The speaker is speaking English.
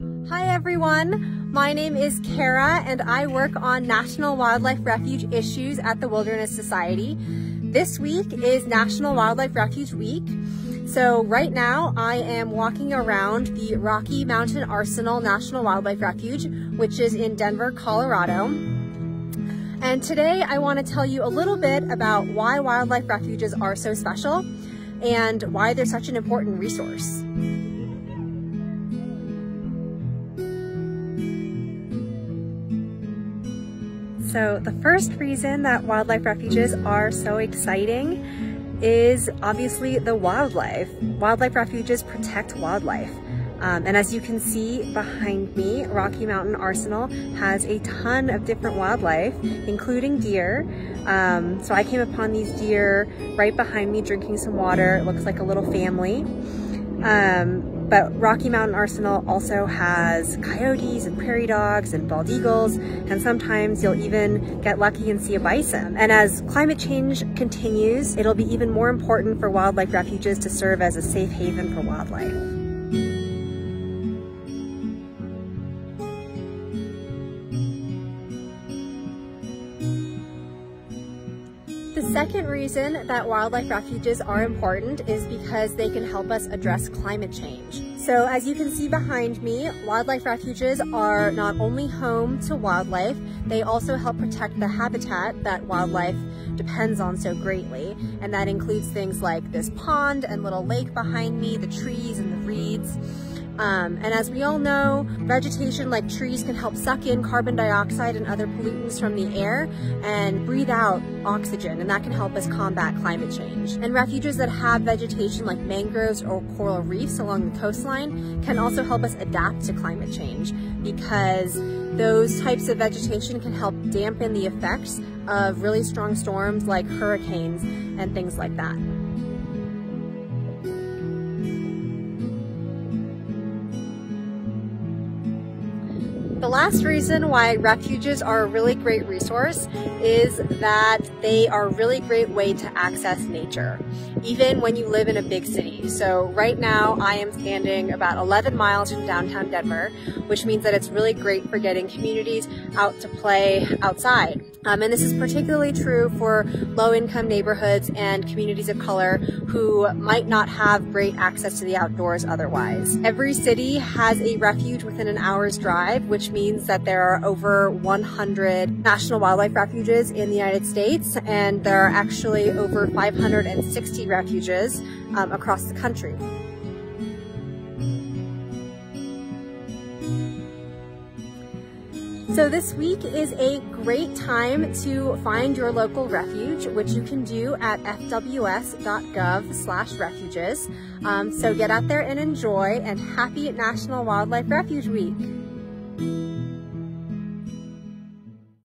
Hi everyone, my name is Kara and I work on National Wildlife Refuge issues at the Wilderness Society. This week is National Wildlife Refuge Week. So right now I am walking around the Rocky Mountain Arsenal National Wildlife Refuge, which is in Denver, Colorado. And today I want to tell you a little bit about why wildlife refuges are so special and why they're such an important resource. So the first reason that wildlife refuges are so exciting is obviously the wildlife. Wildlife refuges protect wildlife. And as you can see behind me, Rocky Mountain Arsenal has a ton of different wildlife, including deer. So I came upon these deer right behind me drinking some water. It looks like a little family. But Rocky Mountain Arsenal also has coyotes and prairie dogs and bald eagles, and sometimes you'll even get lucky and see a bison. And as climate change continues, it'll be even more important for wildlife refuges to serve as a safe haven for wildlife. The second reason that wildlife refuges are important is because they can help us address climate change. So as you can see behind me, wildlife refuges are not only home to wildlife, they also help protect the habitat that wildlife depends on so greatly. And that includes things like this pond and little lake behind me, the trees and the reeds. And as we all know, vegetation like trees can help suck in carbon dioxide and other pollutants from the air and breathe out oxygen, and that can help us combat climate change. And refuges that have vegetation like mangroves or coral reefs along the coastline can also help us adapt to climate change, because those types of vegetation can help dampen the effects of really strong storms like hurricanes and things like that. The last reason why refuges are a really great resource is that they are a really great way to access nature, even when you live in a big city. So right now I am standing about 11 miles from downtown Denver, which means that it's really great for getting communities out to play outside. And this is particularly true for low-income neighborhoods and communities of color who might not have great access to the outdoors otherwise. Every city has a refuge within an hour's drive, which means that there are over 100 national wildlife refuges in the United States, and there are actually over 560 refuges across the country. So this week is a great time to find your local refuge, which you can do at fws.gov/refuges. So get out there and enjoy, and happy National Wildlife Refuge Week.